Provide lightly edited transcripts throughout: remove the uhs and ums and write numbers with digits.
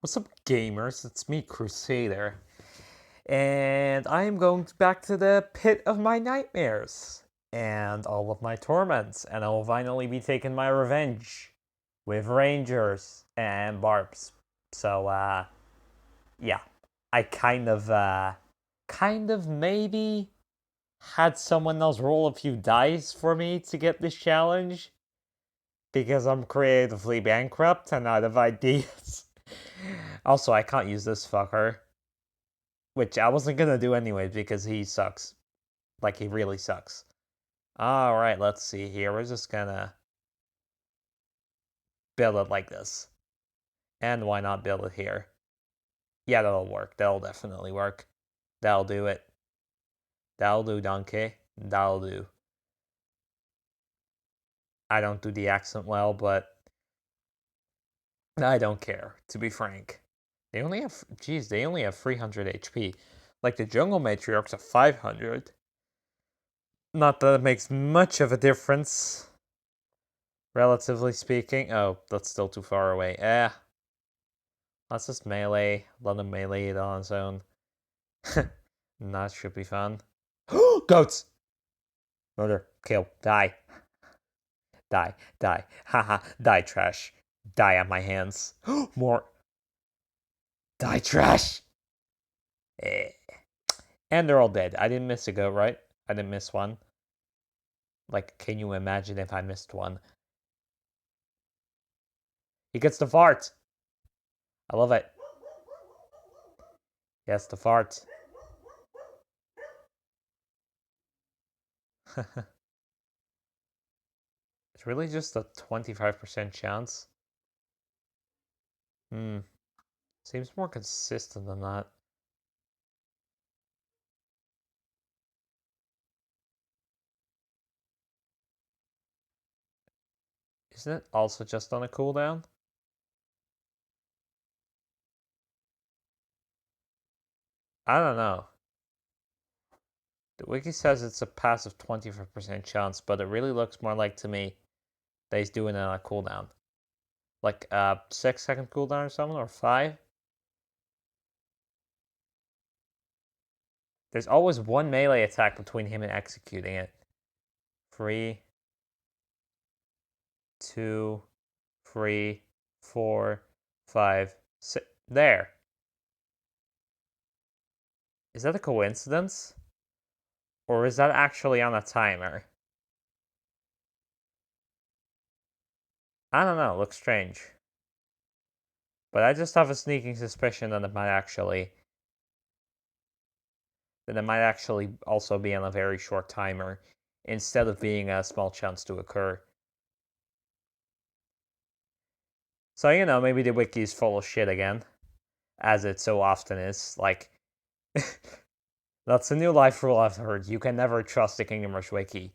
What's up, gamers? It's me, Crusader, and I am going back to the pit of my nightmares and all of my torments, and I will finally be taking my revenge with rangers and barbs. So, yeah, I kind of maybe had someone else roll a few dice for me to get this challenge because I'm creatively bankrupt and out of ideas. Also, I can't use this fucker. Which I wasn't gonna do anyways because he sucks. Like, he really sucks. Alright, let's see here. We're just gonna build it like this. And why not build it here? Yeah, that'll work. That'll definitely work. That'll do it. That'll do, donkey. That'll do. I don't do the accent well, but I don't care, to be frank. They only have, geez, they only have 300 HP. Like, the jungle matriarchs have 500. Not that it makes much of a difference, relatively speaking. Oh, that's still too far away. Let's just melee. Let him melee it on his own. That should be fun. Goats! Murder. Kill. Die. Die. Die. Haha. Die, trash. Die at my hands. More. Die, trash! And they're all dead. I didn't miss a goat, right? I didn't miss one. Like, can you imagine if I missed one? He gets the fart! I love it. Yes, the fart. It's really just a 25% chance. Seems more consistent than that. Isn't it also just on a cooldown? I don't know. The wiki says it's a passive 25% chance, but it really looks more like to me that he's doing it on a cooldown. Like a 6-second cooldown or something, or 5. There's always one melee attack between him and executing it. 3, 2, 3, 4, 5, 6. There. Is that a coincidence? Or is that actually on a timer? I don't know, it looks strange. But I just have a sneaking suspicion that it might actually also be on a very short timer instead of being a small chance to occur. So, maybe the wiki is full of shit again, as it so often is. Like, that's a new life rule I've heard. You can never trust the Kingdom Rush wiki,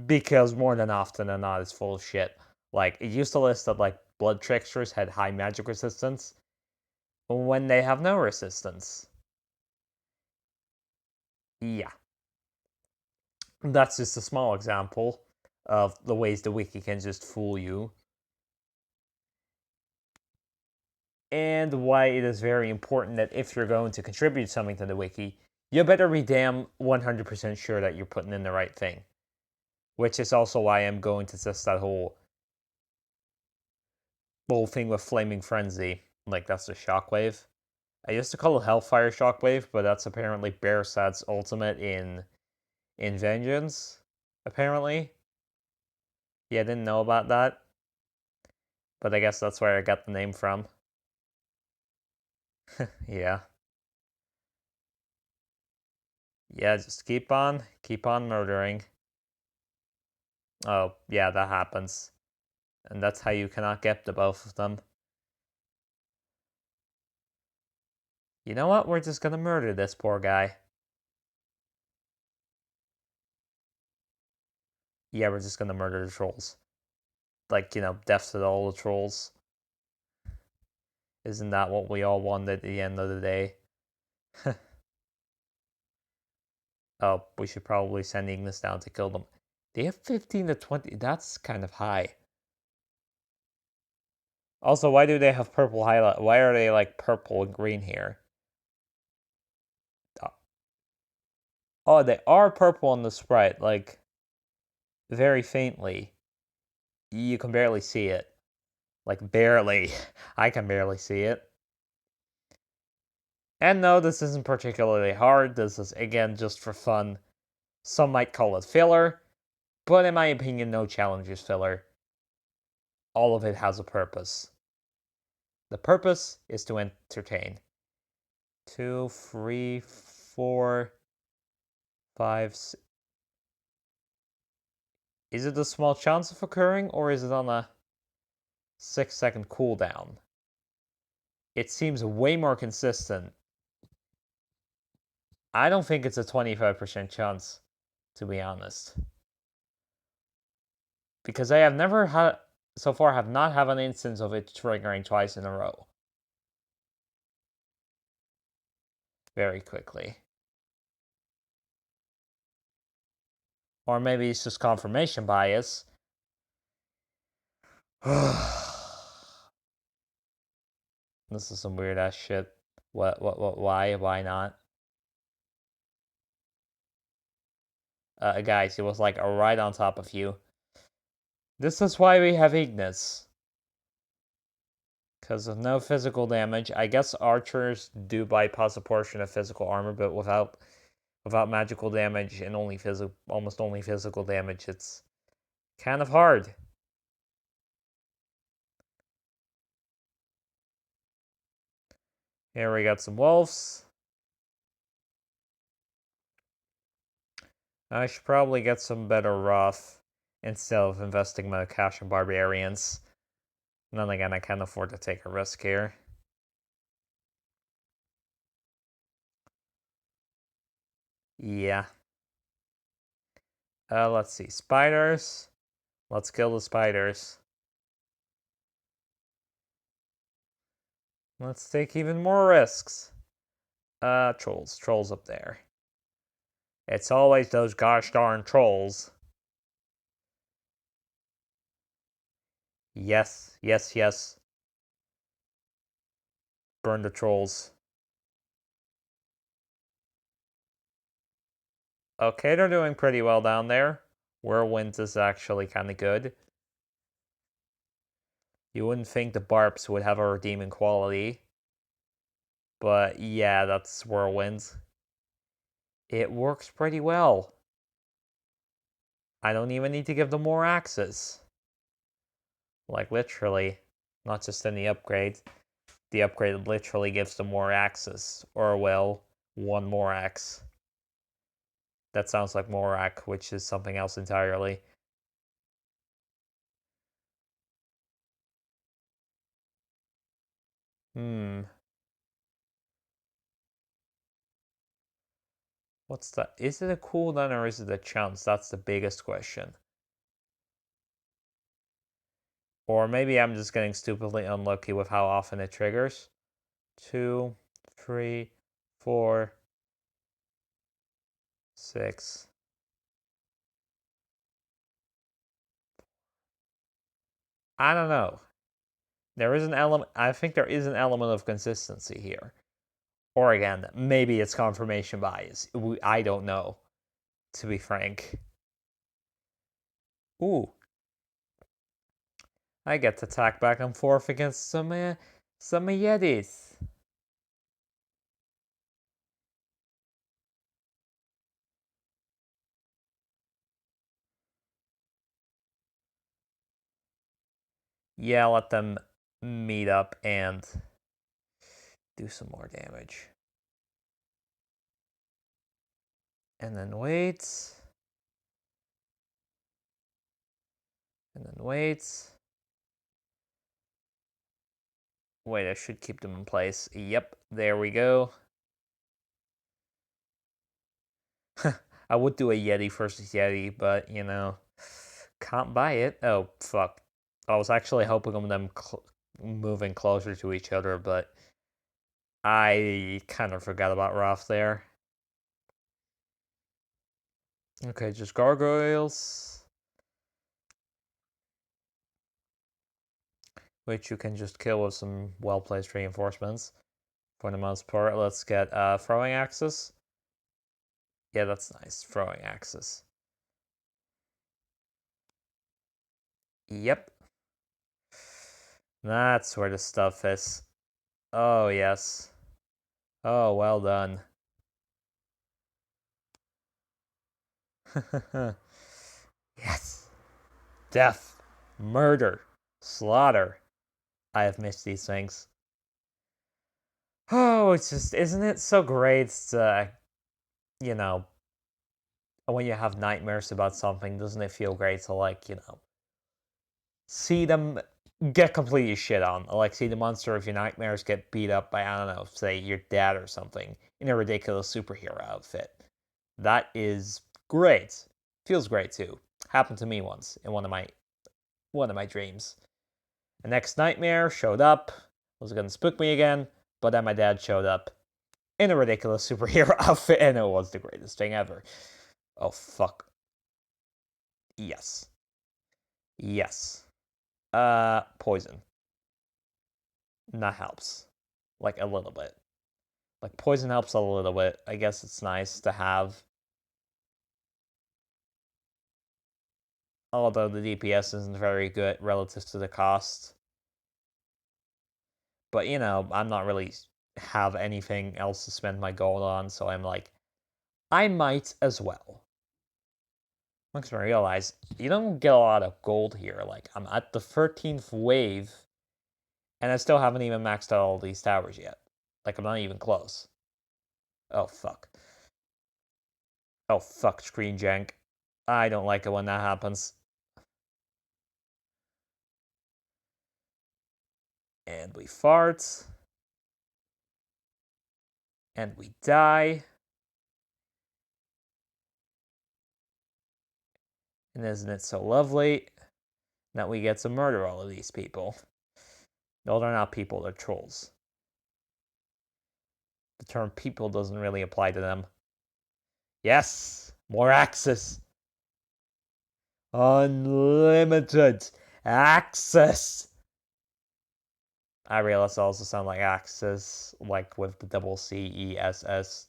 because more than often than not, it's full of shit. Like, it used to list that, like, blood tricksters had high magic resistance when they have no resistance. Yeah. That's just a small example of the ways the wiki can just fool you. And why it is very important that if you're going to contribute something to the wiki, you better be damn 100% sure that you're putting in the right thing. Which is also why I'm going to test that whole thing with Flaming Frenzy. Like, that's the Shockwave. I used to call it Hellfire Shockwave, but that's apparently Bearsad's ultimate in Vengeance, apparently. Yeah, I didn't know about that. But I guess that's where I got the name from. Yeah. Yeah, just keep on murdering. Oh, yeah, that happens. And that's how you cannot get the both of them. You know what? We're just gonna murder this poor guy. Yeah, we're just gonna murder the trolls. Like, death to all the trolls. Isn't that what we all want at the end of the day? Oh, we should probably send Ignis down to kill them. They have 15 to 20. That's kind of high. Also, why do they have purple highlight? Why are they like purple and green here? Oh, they are purple on the sprite, like very faintly. You can barely see it. Like barely. I can barely see it. And no, this isn't particularly hard. This is again just for fun. Some might call it filler, but in my opinion, no challenge is filler. All of it has a purpose. The purpose is to entertain. 2, 3, 4, 5. Is it a small chance of occurring, or is it on a 6-second cooldown? It seems way more consistent. I don't think it's a 25% chance, to be honest. Because I have never had, so far, have not had an instance of it triggering twice in a row. Very quickly. Or maybe it's just confirmation bias. This is some weird ass shit. What, why not? Guys, it was like right on top of you. This is why we have Ignis. Because of no physical damage. I guess archers do bypass a portion of physical armor, but without magical damage and almost only physical damage, it's kind of hard. Here we got some wolves. I should probably get some better rough instead of investing my cash in barbarians. And then again, I can't afford to take a risk here. Yeah. Let's see. Spiders. Let's kill the spiders. Let's take even more risks. Trolls. Trolls up there. It's always those gosh darn trolls. Yes, yes, yes. Burn the trolls. Okay, they're doing pretty well down there. Whirlwind is actually kind of good. You wouldn't think the Barps would have a redeeming quality. But yeah, that's Whirlwind. It works pretty well. I don't even need to give them more axes. Like, literally. Not just any upgrade. The upgrade literally gives them more axes. Or, well, one more axe. That sounds like Morak, which is something else entirely. What's that? Is it a cooldown or is it a chance? That's the biggest question. Or maybe I'm just getting stupidly unlucky with how often it triggers. 2, 3, 4, 6. I don't know. There is an element. I think there is an element of consistency here. Or again, maybe it's confirmation bias. I don't know, to be frank. Ooh. I get to attack back and forth against some Yetis. Yeah, let them meet up and do some more damage. And then wait. And then wait. Wait, I should keep them in place. Yep, there we go. I would do a Yeti versus Yeti, but, you know, can't buy it. Oh, fuck. I was actually hoping of them moving closer to each other, but I kind of forgot about Roth there. Okay, just gargoyles. which you can just kill with some well-placed reinforcements. For the most part, let's get throwing axes. Yeah, that's nice. Throwing axes. Yep. That's where the stuff is. Oh, yes. Oh, well done. Yes. Death. Murder. Slaughter. I have missed these things. Oh, it's just, isn't it so great to, you know, when you have nightmares about something, doesn't it feel great to, like, see them get completely shit on? Like, see the monster of your nightmares get beat up by, I don't know, say your dad or something in a ridiculous superhero outfit. That is great. Feels great too. Happened to me once in one of my dreams. The next nightmare showed up, was gonna spook me again, but then my dad showed up in a ridiculous superhero outfit, and it was the greatest thing ever. Oh fuck. Yes. Yes. Poison. That helps. Like a little bit. Like poison helps a little bit. I guess it's nice to have. Although the DPS isn't very good relative to the cost. But I'm not really have anything else to spend my gold on, so I'm like, I might as well. Makes me realize you don't get a lot of gold here. Like, I'm at the 13th wave, and I still haven't even maxed out all these towers yet. Like, I'm not even close. Oh, fuck. Oh, fuck, screen jank. I don't like it when that happens. And we fart. And we die. And isn't it so lovely that we get to murder all of these people? No, they're not people, they're trolls. The term people doesn't really apply to them. Yes! More access! Unlimited access! I realize it also sounds like access, like with the double CESS.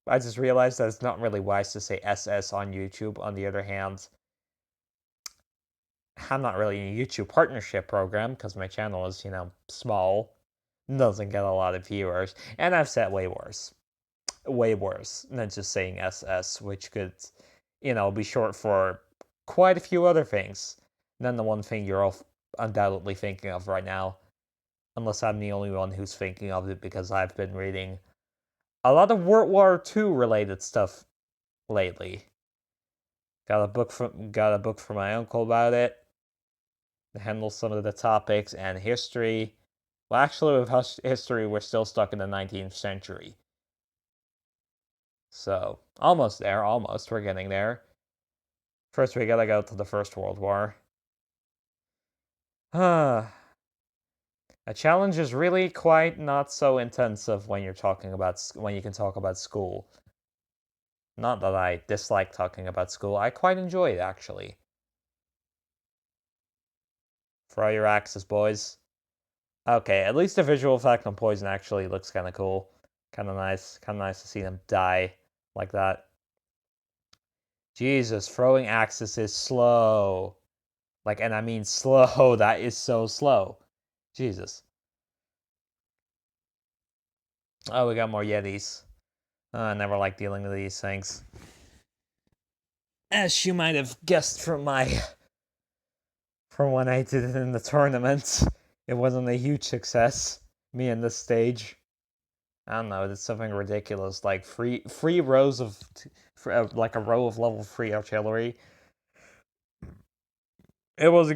I just realized that it's not really wise to say SS on YouTube. On the other hand, I'm not really in a YouTube partnership program because my channel is, small, doesn't get a lot of viewers, and I've said way worse than just saying SS, which could, be short for quite a few other things than the one thing you're all undoubtedly thinking of right now. Unless I'm the only one who's thinking of it because I've been reading a lot of World War II related stuff lately. Got a book from my uncle about it. To handle some of the topics and history. Well, actually, with history, we're still stuck in the 19th century. So, almost there, almost. We're getting there. First, we gotta go to the First World War. A challenge is really quite not so intensive when you can talk about school. Not that I dislike talking about school. I quite enjoy it, actually. Throw your axes, boys. Okay, at least the visual effect on poison actually looks kind of cool. Kind of nice. Kind of nice to see them die like that. Jesus, throwing axes is slow. Like, and I mean slow. That is so slow. Jesus. Oh, we got more Yetis. I never like dealing with these things. As you might have guessed from when I did it in the tournament, it wasn't a huge success. Me in this stage. I don't know, it's something ridiculous, like three rows of, like a row of level 3 artillery. It was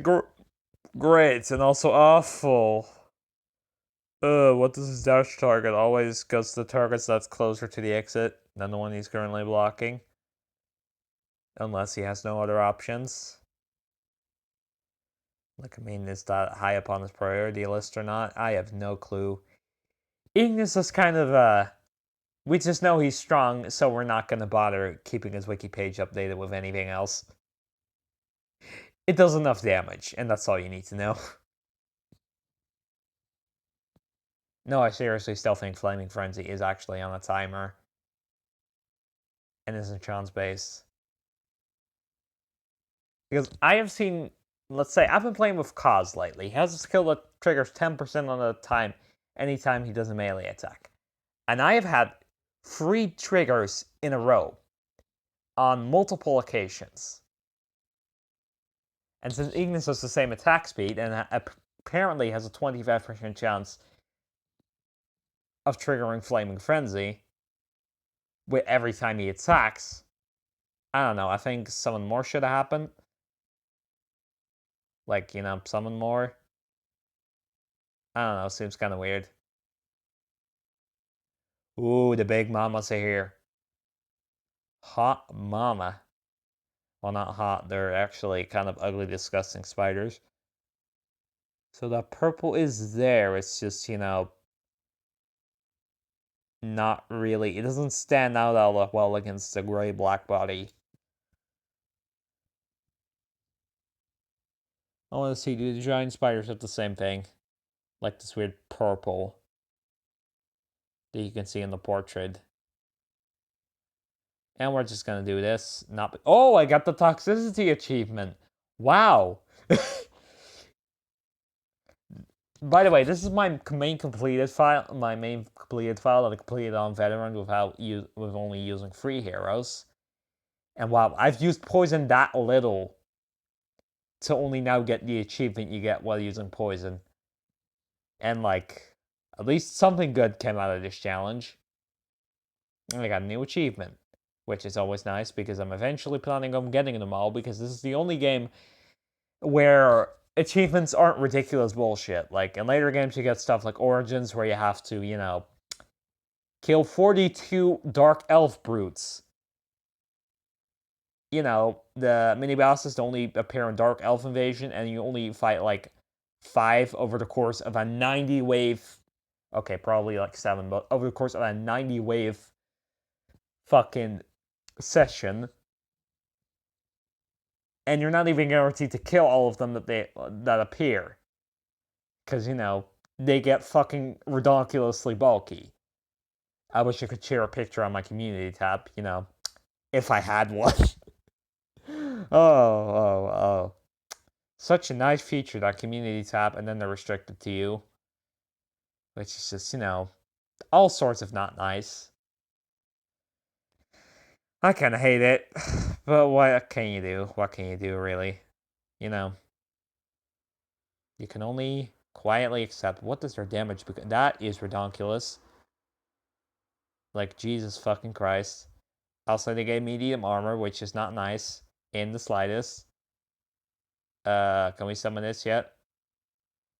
great and also awful. What does his dash target? Always goes to the targets that's closer to the exit than the one he's currently blocking. Unless he has no other options. Like, I mean, is that high up on his priority list or not? I have no clue. Ignis is kind of, we just know he's strong, so we're not going to bother keeping his wiki page updated with anything else. It does enough damage, and that's all you need to know. No, I seriously still think Flaming Frenzy is actually on a timer. And isn't chance based. Because I have seen, let's say, I've been playing with Kaz lately. He has a skill that triggers 10% on the time anytime he does a melee attack. And I have had 3 triggers in a row on multiple occasions. And since Ignis has the same attack speed and apparently has a 25% chance of triggering Flaming Frenzy with every time he attacks, I don't know, I think something more should have happened. Like, summon more. I don't know, seems kind of weird. Ooh, the big mamas are here. Hot mama. Well, not hot, they're actually kind of ugly, disgusting spiders. So that purple is there, it's just, not really. It doesn't stand out all that well against the gray-black body. I want to see, do the giant spiders have the same thing? Like this weird purple that you can see in the portrait. And we're just gonna do this. Not. Oh, I got the toxicity achievement. Wow. By the way, this is my main completed file. My main completed file that I completed on veteran with only using 3 heroes. And wow, I've used poison that little to only now get the achievement you get while using poison. And like, at least something good came out of this challenge. And I got a new achievement, which is always nice because I'm eventually planning on getting them all because this is the only game where achievements aren't ridiculous bullshit. Like, in later games, you get stuff like Origins where you have to, kill 42 Dark Elf brutes. The mini bosses only appear in Dark Elf Invasion, and you only fight like 5 over the course of a 90 wave. Okay, probably like 7, but over the course of a 90 wave fucking session. And you're not even guaranteed to kill all of them that appear. Because, they get fucking ridiculously bulky. I wish I could share a picture on my community tab, if I had one. Oh. Such a nice feature, that community tab, and then they're restricted to you. Which is just, all sorts of not nice. I kind of hate it. But what can you do? What can you do, really? You can only quietly accept. What does their damage become? That is ridiculous. Like, Jesus fucking Christ. Also, they gave medium armor, which is not nice in the slightest. Can we summon this yet?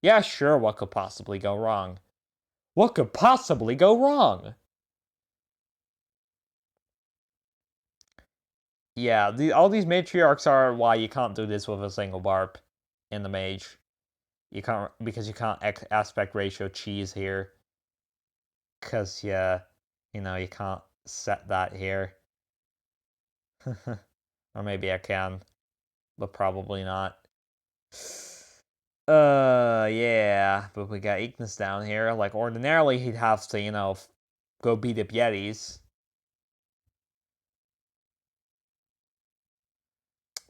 Yeah, sure, what could possibly go wrong? What could possibly go wrong? Yeah, all these matriarchs are why you can't do this with a single barb in the mage. You can't, because you can't aspect ratio cheese here. Because, yeah, you can't set that here. Or maybe I can, but probably not. Yeah, but we got Ignis down here. Like, ordinarily he'd have to, go beat up Yetis.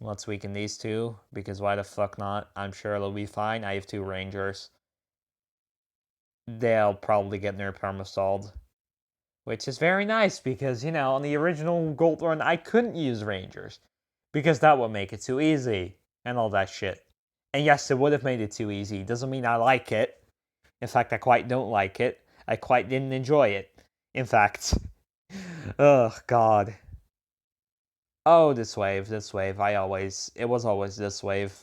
Let's weaken these two, because why the fuck not? I'm sure it'll be fine. I have 2 Rangers. They'll probably get near permastalled. Which is very nice, because, on the original Gold Run, I couldn't use Rangers. Because that would make it too easy, and all that shit. And yes, it would have made it too easy. Doesn't mean I like it. In fact, I quite don't like it. I quite didn't enjoy it. In fact. Ugh, God. Oh, this wave. It was always this wave.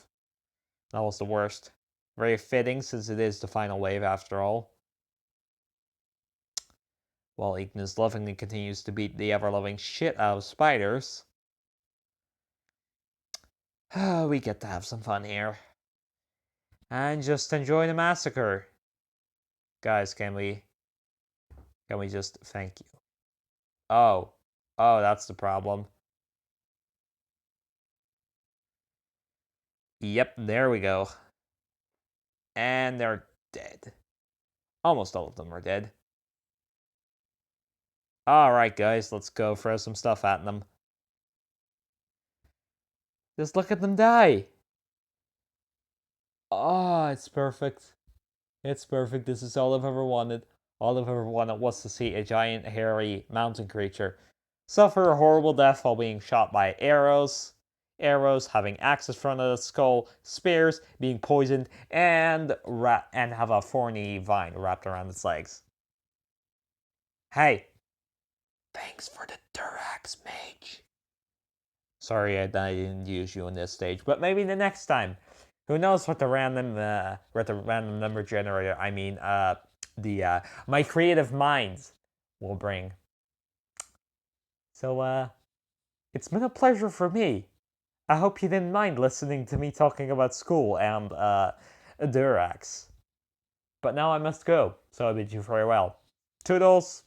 That was the worst. Very fitting, since it is the final wave after all. While Ignis lovingly continues to beat the ever-loving shit out of spiders. We get to have some fun here. And just enjoy the massacre. Guys, can we just thank you? Oh, that's the problem. Yep, there we go. And they're dead. Almost all of them are dead. Alright, guys, let's go throw some stuff at them. Just look at them die. Oh, it's perfect. It's perfect. This is all I've ever wanted. All I've ever wanted was to see a giant, hairy mountain creature suffer a horrible death while being shot by arrows, having axes thrown at its skull, spears, being poisoned, and have a thorny vine wrapped around its legs. Hey, thanks for the Durax Mage. Sorry I didn't use you in this stage, but maybe the next time. Who knows what the random number generator, my creative minds will bring. So, it's been a pleasure for me. I hope you didn't mind listening to me talking about school and, Durax. But now I must go, so I bid you farewell. Toodles!